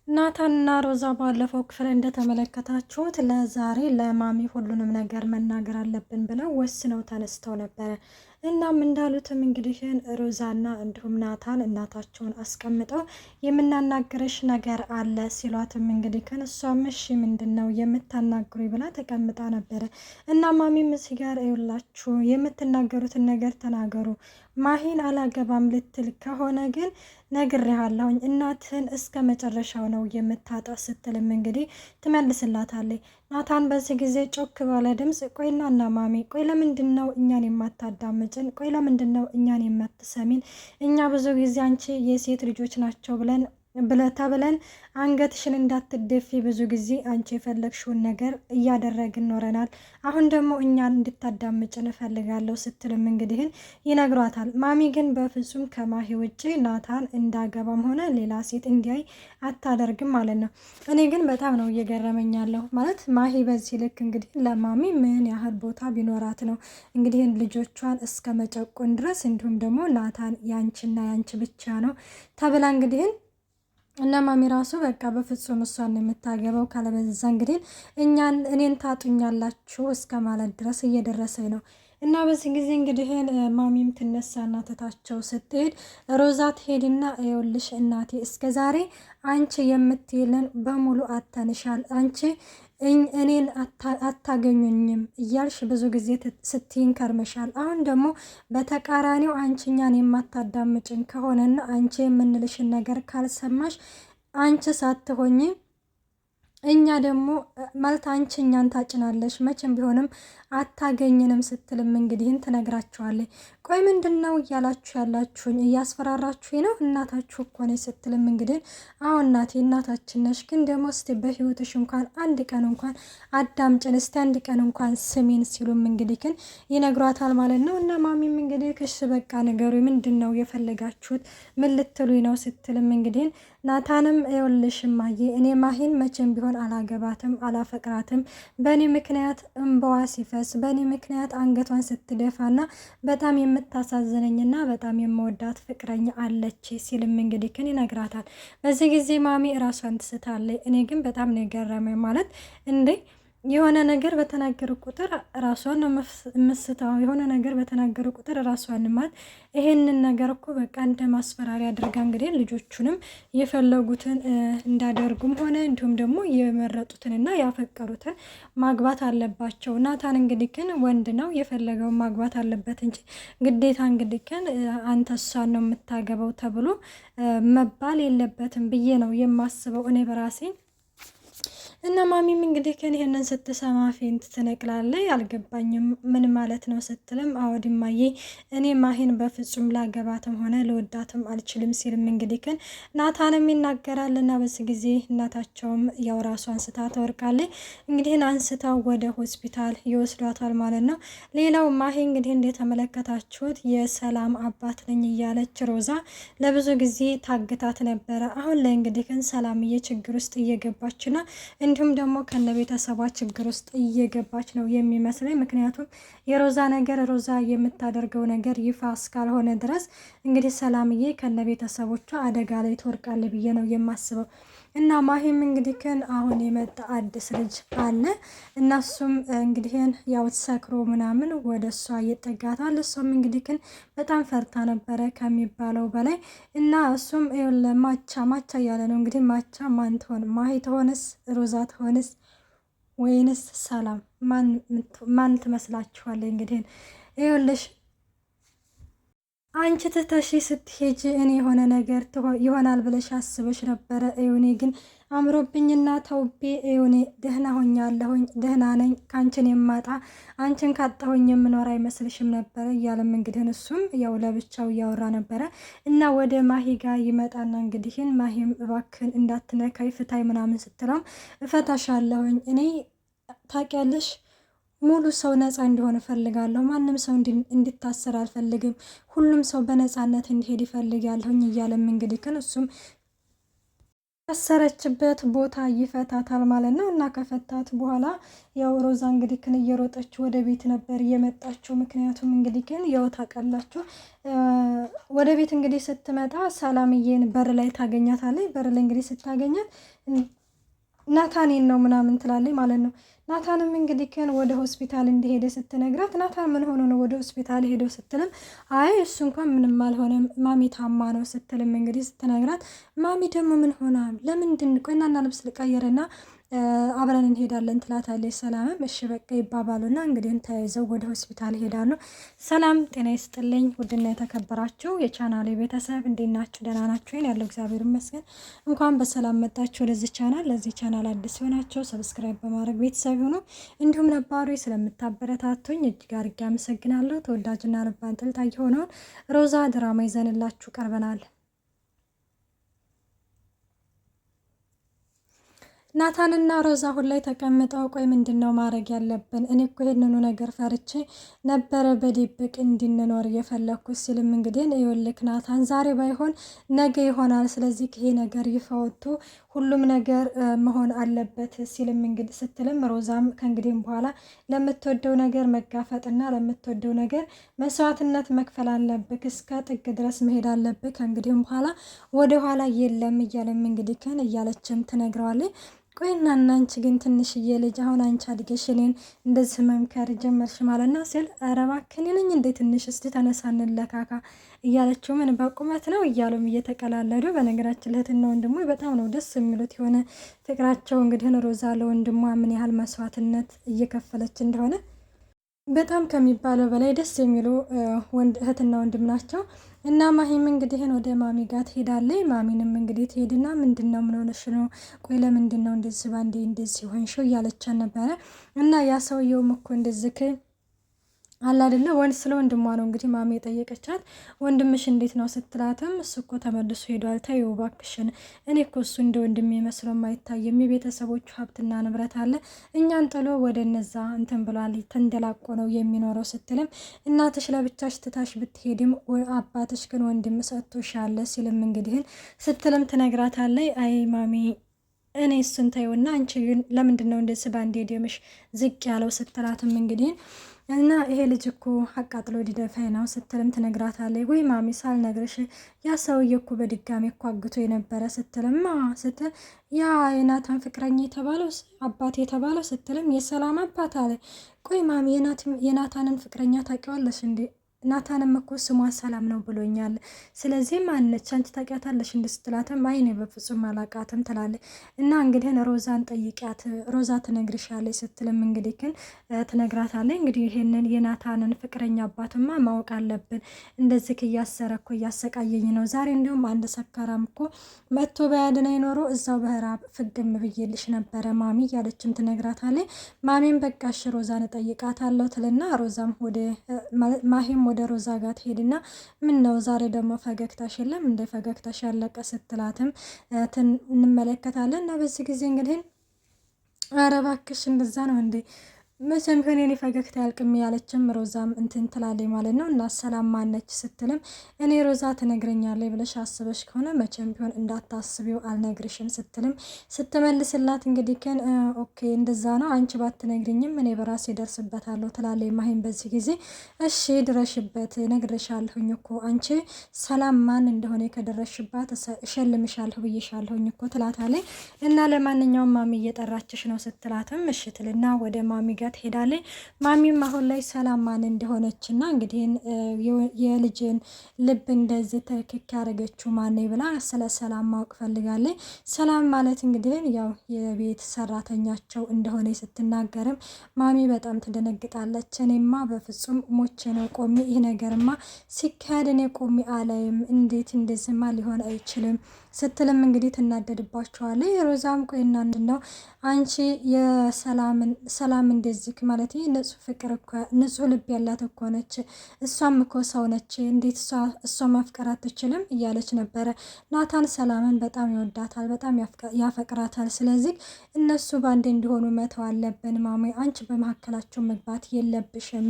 ናታንና ሮዛ ባለፈው ክፍል እንደተመለከታችሁት ለዛሬ ለማሚ ሁሉንም ነገር መናገር አለብን ብለው ወስነው ተነስተው ነበረ። እናም እንዳሉትም እንግዲህ ሮዛና እንዲሁም ናታን እናታቸውን አስቀምጠው የምናናግርሽ ነገር አለ ሲሏትም እንግዲህ እሷም እሺ ምንድን ነው የምታናግሩኝ ብላ ተቀምጣ ነበረ። እና ማሚም እዚህ ጋር ይውላችሁ የምትናገሩትን ነገር ተናገሩ፣ ማሂን አላገባም ልትል ከሆነ ግን ነግሬሃለሁኝ እናትህን እስከ መጨረሻው ነው የምታጣ ስትልም እንግዲህ ትመልስላታለች። ናታን በዚህ ጊዜ ጮክ ባለ ድምፅ ቆይና እና ማሚ ቆይ ለምንድን ነው እኛን የማታዳምጭን? ቆይ ለምንድን ነው እኛን የማትሰሚን? እኛ ብዙ ጊዜ አንቺ የሴት ልጆች ናቸው ተብለን አንገትሽን እንዳትደፊ ብዙ ጊዜ አንቺ የፈለግሽውን ነገር እያደረግን ኖረናል። አሁን ደግሞ እኛን እንድታዳምጭን እፈልጋለሁ ስትልም እንግዲህን ይነግሯታል። ማሚ ግን በፍጹም ከማሂ ውጭ ናታን እንዳገባም ሆነ ሌላ ሴት እንዲያይ አታደርግም ማለት ነው። እኔ ግን በጣም ነው እየገረመኛለሁ ማለት ማሂ በዚህ ልክ እንግዲህ ለማሚ ምን ያህል ቦታ ቢኖራት ነው እንግዲህን ልጆቿን እስከ መጨቆን ድረስ እንዲሁም ደግሞ ናታን ያንቺና ያንቺ ብቻ ነው ተብላ እንግዲህን እና ማሚ ራሱ በቃ በፍጹም እሷን የምታገባው ካለበዛ እንግዲህ እኔን ታጡኛላችሁ እስከ ማለት ድረስ እየደረሰኝ ነው። እና በዚህ ጊዜ እንግዲህ ማሚም ትነሳና ትታቸው ስትሄድ ሮዛ ትሄድና ይኸውልሽ እናቴ እስከ ዛሬ አንቺ የምትይልን በሙሉ አተንሻል፣ አንቺ እኔን አታገኙኝም እያልሽ ብዙ ጊዜ ስትይን ከርመሻል። አሁን ደግሞ በተቃራኒው አንቺ እኛን የማታዳምጭን ከሆነና አንቺ የምንልሽን ነገር ካልሰማሽ አንቺ ሳትሆኝ እኛ ደግሞ ማለት አንቺ እኛን ታጭናለሽ መቼም ቢሆንም አታገኝንም ስትልም እንግዲህን ትነግራችኋለች። ቆይ ምንድን ነው እያላችሁ ያላችሁኝ? እያስፈራራችሁ ነው? እናታችሁ እኮ ነኝ ስትልም እንግዲህ አዎ እናቴ እናታችን ነሽ፣ ግን ደግሞ እስቲ በህይወትሽ እንኳን አንድ ቀን እንኳን አዳምጭን፣ እስቲ አንድ ቀን እንኳን ስሜን ሲሉም እንግዲህ ግን ይነግሯታል ማለት ነው። እና ማሚም እንግዲህ ክሽ በቃ ነገሩ ምንድን ነው የፈለጋችሁት? ምን ልትሉኝ ነው ስትልም እንግዲህ ናታንም ይኸውልሽ እማዬ እኔ ማሂን መቼም ቢሆን አላገባትም፣ አላፈቅራትም። በእኔ ምክንያት እንባዋ ሲፈስ በእኔ ምክንያት አንገቷን ስትደፋና በጣም የምታሳዝነኝና በጣም የምወዳት ፍቅረኛ አለች ሲልም እንግዲህ ግን ይነግራታል። በዚህ ጊዜ ማሚ እራሷን ትስታለች። እኔ ግን በጣም ነው የገረመኝ ማለት እንዴ የሆነ ነገር በተናገሩ ቁጥር ራሷን ነው የምስተው። የሆነ ነገር በተናገሩ ቁጥር ራሷን ማለት ይሄንን ነገር እኮ በቃ እንደ ማስፈራሪያ አድርጋ እንግዲህ ልጆቹንም የፈለጉትን እንዳደርጉም ሆነ እንዲሁም ደግሞ የመረጡትንና ያፈቀሩትን ማግባት አለባቸው። ናታን እንግዲህ ግን ወንድ ነው የፈለገውን ማግባት አለበት እንጂ ግዴታ እንግዲህ ግን አንተ እሷን ነው የምታገባው ተብሎ መባል የለበትም ብዬ ነው የማስበው እኔ በራሴ። እና ማሚም እንግዲህ ከን ይሄንን ስትሰማ ፌንት ትነቅላለች። አልገባኝም ምን ማለት ነው ስትልም አወድማዬ እኔ ማሂን በፍጹም ላገባትም ሆነ ለወዳትም አልችልም ሲልም እንግዲህ ከን ናታንም ይናገራል። እና በዚህ ጊዜ እናታቸውም ያው ራሱ አንስታ ተወርቃለች። እንግዲህ አንስታው ወደ ሆስፒታል ይወስዷታል ማለት ነው። ሌላው ማሂ እንግዲህ እንደተመለከታችሁት የሰላም አባት ነኝ እያለች ሮዛ ለብዙ ጊዜ ታግታት ነበረ። አሁን ላይ እንግዲህ ከን ሰላምዬ ችግር ውስጥ እየገባችና እንዲሁም ደግሞ ከነ ቤተሰቧ ችግር ውስጥ እየገባች ነው የሚመስለኝ። ምክንያቱም የሮዛ ነገር ሮዛ የምታደርገው ነገር ይፋ እስካልሆነ ድረስ እንግዲህ ሰላምዬ ከነ ቤተሰቦቿ አደጋ ላይ ትወርቃለች ብዬ ነው የማስበው። እና ማሂም እንግዲህ ግን አሁን የመጣ አዲስ ልጅ አለ። እናሱም እንግዲህ ያው ሰክሮ ምናምን ወደ እሷ እየጠጋታል። እሷም እንግዲህ ግን በጣም ፈርታ ነበረ ከሚባለው በላይ እና እሱም ማቻ እያለ ነው እንግዲህ ማቻ ማን ትሆን ማሂ ትሆንስ ሮዛ ትሆንስ ወይንስ ሰላም ማን ትመስላችኋለች? እንግዲህ ይኸውልሽ አንቺ ትተሺ ስትሄጂ እኔ የሆነ ነገር ይሆናል ብለሽ አስበሽ ነበረ። እኔ ግን አምሮብኝና ተውቤ እኔ ደህና ሆኛለሁኝ፣ ደህና ነኝ፣ ካንቺን የማጣ አንቺን ካጣሁኝ የምኖር አይመስልሽም ነበረ እያለም እንግዲህ እሱም ያው ለብቻው እያወራ ነበረ። እና ወደ ማሂ ጋር ይመጣና እንግዲህን ማሂም እባክን እንዳትነካይ ፍታይ ምናምን ስትለውም እፈታሻለሁኝ እኔ ታውቂያለሽ ሙሉ ሰው ነፃ እንዲሆን እፈልጋለሁ። ማንም ሰው እንዲታሰር አልፈልግም። ሁሉም ሰው በነፃነት እንዲሄድ ይፈልጋለሁኝ እያለም እንግዲህ ግን እሱም ያሰረችበት ቦታ ይፈታታል ማለት ነው። እና ከፈታት በኋላ ያው ሮዛ እንግዲህ ክን እየሮጠች ወደ ቤት ነበር የመጣችው። ምክንያቱም እንግዲህ ግን ያው ታውቃላችሁ ወደ ቤት እንግዲህ ስትመጣ ሰላምዬን በር ላይ ታገኛታለች። በር ላይ እንግዲህ ስታገኛት ናታኔን ነው ምናምን ትላለች ማለት ነው። ናታንም እንግዲህ ከን ወደ ሆስፒታል እንደሄደ ስትነግራት ናታን ምን ሆኖ ነው ወደ ሆስፒታል ሄደው ስትልም አይ እሱ እንኳን ምንም አልሆነም ማሚ ታማ ነው ስትልም እንግዲህ ስትነግራት ማሚ ደግሞ ምን ሆና ለምንድን ቆይናና ልብስ ልቀይርና አብረን እንሄዳለን ትላታለች። ሰላምም እሺ በቃ ይባባሉና እንግዲህ ተያይዘው ወደ ሆስፒታል ይሄዳሉ። ሰላም ጤና ይስጥልኝ ውድና የተከበራችሁ የቻናሌ ቤተሰብ እንዴት ናችሁ? ደህና ናችሁ? ያለው እግዚአብሔር ይመስገን። እንኳን በሰላም መጣችሁ ወደዚህ ቻናል። ለዚህ ቻናል አዲስ ሆናችሁ ሰብስክራይብ በማድረግ ቤተሰብ ሆኖ እንዲሁም ነባሩ ስለምታበረታቱኝ እጅግ አድርጌ አመሰግናለሁ። ተወዳጅና ልብ አንጠልጣይ የሆነውን ሮዛ ድራማ ይዘንላችሁ ቀርበናል። ናታንና ሮዛ አሁን ላይ ተቀምጠው ቆይ ምንድን ነው ማድረግ ያለብን? እኔ እኮ ይሄንኑ ነገር ፈርቼ ነበረ በድብቅ እንድንኖር እየፈለግኩት ሲልም እንግዲህ ይኸውልህ ናታን ዛሬ ባይሆን ነገ ይሆናል። ስለዚህ ይሄ ነገር ይፋ ወጥቶ ሁሉም ነገር መሆን አለበት ሲልም እንግዲህ ስትልም ሮዛም ከእንግዲህም በኋላ ለምትወደው ነገር መጋፈጥና ለምትወደው ነገር መስዋዕትነት መክፈል አለብህ፣ እስከ ጥግ ድረስ መሄድ አለብህ፣ ከእንግዲህም በኋላ ወደኋላ የለም እያለም እንግዲህ ከን እያለችም ትነግረዋለች። ቆይና እናንቺ ግን ትንሽዬ ልጅ አሁን አንቺ አድገሽ እኔን እንደዚህ መምከር ጀመርሽ ማለት ነው ሲል ኧረ እባክህ እኔ ነኝ እንዴ ትንሽ እስቲ ተነሳ እንለካካ እያለችው ምን በቁመት ነው እያሉም እየተቀላለዱ በነገራችን እህትና ወንድሙ በጣም ነው ደስ የሚሉት የሆነ ፍቅራቸው እንግዲህ ሮዛ ለወንድሟ ምን ያህል መስዋዕትነት እየከፈለች እንደሆነ በጣም ከሚባለው በላይ ደስ የሚሉ እህትና ወንድም ናቸው። እና ማሂም እንግዲህን ወደ ማሚ ጋር ትሄዳለች። ማሚንም እንግዲህ ትሄድና ምንድን ነው ምን ሆነሽ ነው? ቆይ ለምንድን ነው እንደዚህ ባንዴ እንደዚህ ሆንሽው እያለቻት ነበረ። እና ያ ሰውየውም እኮ እንደዚህ አላ አይደለ ወንድ ስለ ወንድሟ ነው እንግዲህ ማሚ የጠየቀቻት። ወንድምሽ እንዴት ነው ስትላትም እሱ እኮ ተመልሶ ሄዷል። ተይው እባክሽን፣ እኔ እኮ እሱ እንደ ወንድሜ መስሎ አይታየም። የቤተሰቦቹ ሀብትና ንብረት አለ፣ እኛን ጥሎ ወደ እነዛ እንትን ብሏል፣ ተንደላቆ ነው የሚኖረው ስትልም እናትሽ ለብቻሽ ትታሽ ብትሄድም አባትሽ ግን ወንድም ሰጥቶሻል ሲልም እንግዲህን ስትልም ትነግራታለች። አይ ማሚ እኔ እሱን ተይውና አንቺ ግን ለምንድን ነው እንደዚህ ባንዴ ደምሽ ዝቅ ያለው ስትላትም እንግዲህ እና ይሄ ልጅ እኮ አቃጥሎ ሊደፋኝ ነው ስትልም ትነግራታለች። ወይ ማሚ ሳልነግርሽ ያ ሰውዬ እኮ በድጋሚ እኮ አግቶ የነበረ ስትልም ስትል ያ የናታን ፍቅረኛ የተባለው አባት የተባለው ስትልም የሰላም አባት አለ። ቆይ ማሚ የናታንን ፍቅረኛ ታውቂዋለሽ እንዴ? ናታንም እኮ ስሟ ሰላም ነው ብሎኛል። ስለዚህ ማነች አንቺ ታውቂያታለሽ እንደ ስትላትም አይኔ በፍጹም አላውቃትም ትላለች። እና እንግዲህ ሮዛን ጠይቂያት ሮዛ ትነግርሻለች ስትልም እንግዲህ ግን ትነግራታለች። እንግዲህ ይሄንን የናታንን ፍቅረኛ አባትማ ማወቅ አለብን፣ እንደዚህ እያሰረ እኮ እያሰቃየኝ ነው። ዛሬ እንዲሁም አንድ ሰካራም እኮ መጥቶ በያድና ይኖሮ እዛው በህራብ ፍግም ብዬልሽ ነበረ ማሚ እያለችም ትነግራታለች። ማሚም በቃሽ ሮዛን እጠይቃታለሁ ትልና ሮዛም ወደ ማሂም ወደ ሮዛ ጋር ትሄድና ምን ነው ዛሬ ደግሞ ፈገግታሽ የለም እንደ ፈገግታሽ ያለቀ ስትላትም እንመለከታለን። እና በዚህ ጊዜ እንግዲህ ኧረ እባክሽ እንደዛ ነው እንዴ መቼም ቢሆን የኔ ፈገግታ ያልቅም ያለችም ሮዛም እንትን ትላለች ማለት ነው። እና ሰላም ማነች ስትልም እኔ ሮዛ ትነግረኛለች ብለሽ አስበሽ ከሆነ መቼም ቢሆን እንዳታስቢው አልነግርሽም ስትልም ስትመልስላት እንግዲህ ግን ኦኬ እንደዛ ነው አንቺ ባትነግሪኝም እኔ በራሴ ደርስበታለሁ ትላለች ማሂም በዚህ ጊዜ እሺ ድረሽበት ነግሬሻለሁኝ እኮ አንቺ ሰላም ማን እንደሆነ ከደረሽባት እሸልምሻለሁ ብዬሻለሁኝ እኮ ትላታለች። እና ለማንኛውም ማሚ እየጠራችሽ ነው ስትላትም እሺ ትልና ወደ ማሚ ጋር ትሄዳለች። ማሚም አሁን ላይ ሰላም ማን እንደሆነች እና እንግዲህ የልጅን ልብ እንደዚህ ተክክ ያደረገችው ማን ብላ ስለ ሰላም ማወቅ ፈልጋለች። ሰላም ማለት እንግዲህ ያው የቤት ሰራተኛቸው እንደሆነ ስትናገርም ማሚ በጣም ትደነግጣለች። እኔማ በፍጹም ሞቼ ነው ቆሜ ይህ ነገርማ ሲካሄድ እኔ ቆሜ አላይም፣ እንዴት እንደዚህማ ሊሆን አይችልም ስትልም እንግዲህ ትናደድባቸዋለች። የሮዛም ቆይና ነው አንቺ የሰላም እንደዚህ ማለት ንጹህ ፍቅር እኮ ንጹህ ልብ ያላት እኮ ነች፣ እሷም እኮ ሰው ነች፣ እንዴት እሷ ማፍቀር አትችልም እያለች ነበረ። ናታን ሰላምን በጣም ይወዳታል፣ በጣም ያፈቅራታል። ስለዚህ እነሱ ባንዴ እንዲሆኑ መተው አለብን ማሚ፣ አንቺ በመካከላቸው መግባት የለብሽም፣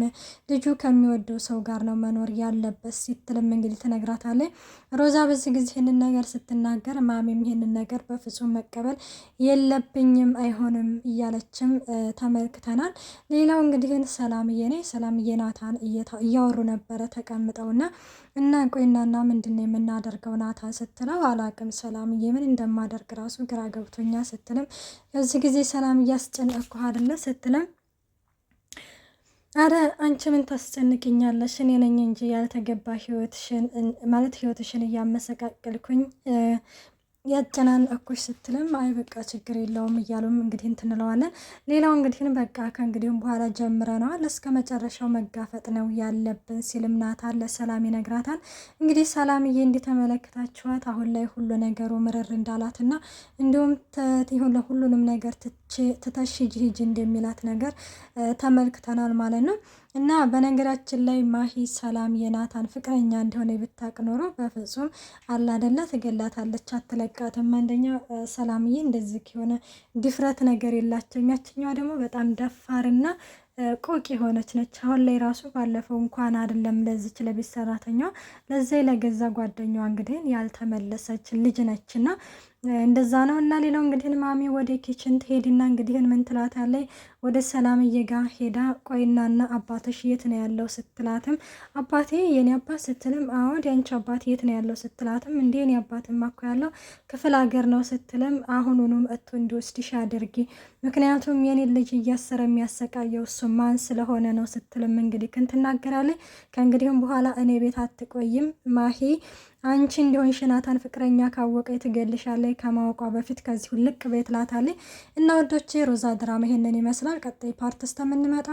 ልጁ ከሚወደው ሰው ጋር ነው መኖር ያለበት ስትልም እንግዲህ ትነግራታለች። ሮዛ በዚህ ጊዜ ይህንን ነገር ስትናገር ስትናገር ማሚም ይሄንን ነገር በፍጹም መቀበል የለብኝም አይሆንም እያለችም ተመልክተናል። ሌላው እንግዲህ ሰላምዬ ናታን እያወሩ ነበረ ተቀምጠውና እና ቆይናና ምንድነው የምናደርገው ናታን ስትለው አላቅም ሰላምዬ ምን እንደማደርግ ራሱ ግራ ገብቶኛ ስትልም ከዚህ ጊዜ ሰላም እያስጨነቅኩ አይደለ ስትልም አረ አንቺ ምን ታስጨንቅኛለሽ? እኔ ነኝ እንጂ ያልተገባ ህይወትሽን እያመሰቃቀልኩኝ ያጨናነቅኩሽ ስትልም አይ በቃ ችግር የለውም እያሉም እንግዲህ እንትንለዋለን። ሌላው እንግዲህ በቃ ከእንግዲህም በኋላ ጀምረነዋል እስከ መጨረሻው መጋፈጥ ነው ያለብን ሲልም ናታን ለሰላም ይነግራታል። እንግዲህ ሰላምዬ እንዲተመለከታችኋት አሁን ላይ ሁሉ ነገሩ ምርር እንዳላትና እንዲሁም ሁሉንም ነገር ትተሽ ሂጂ እንደሚላት ነገር ተመልክተናል ማለት ነው። እና በነገራችን ላይ ማሂ ሰላም የናታን ፍቅረኛ እንደሆነ ብታቅ ኖሮ በፍጹም አላደላ ትገላታለች፣ አትለቃትም። አንደኛ ሰላምዬ እንደዚህ የሆነ ድፍረት ነገር የላቸውም። ያችኛዋ ደግሞ በጣም ደፋርና ቆቅ የሆነች ነች። አሁን ላይ ራሱ ባለፈው እንኳን አይደለም ለዚች ለቤት ሰራተኛዋ ለዚህ ለገዛ ጓደኛዋ እንግዲህ ያልተመለሰች ልጅ ነችና እንደዛ ነው። እና ሌላው እንግዲህ ማሚ ወደ ኪችን ትሄድና እንግዲህ ምን ትላታለች? ወደ ሰላምዬ ጋር ሄዳ ቆይናና አባትሽ የት ነው ያለው ስትላትም አባቴ የኔ አባት ስትልም አሁን ያንቺ አባት የት ነው ያለው ስትላትም እንዴ የኔ አባትማ እኮ ያለው ክፍለ ሀገር ነው ስትልም አሁኑንም እቶ እንዲወስድሽ አድርጊ፣ ምክንያቱም የኔ ልጅ እያሰረ የሚያሰቃየው እሱ ማን ስለሆነ ነው ስትልም እንግዲህ ትናገራለች። ከእንግዲህም በኋላ እኔ ቤት አትቆይም ማሂ አንቺ እንዲሆንሽ ናታን ፍቅረኛ ካወቀ ትገልሻለች፣ ከማወቋ በፊት ከዚሁ ልቅ ቤት ላታለች። እና ወዶቼ ሮዛ ድራማ ይሄንን ይመስላል። ቀጣይ ፓርት እስከምንመጣ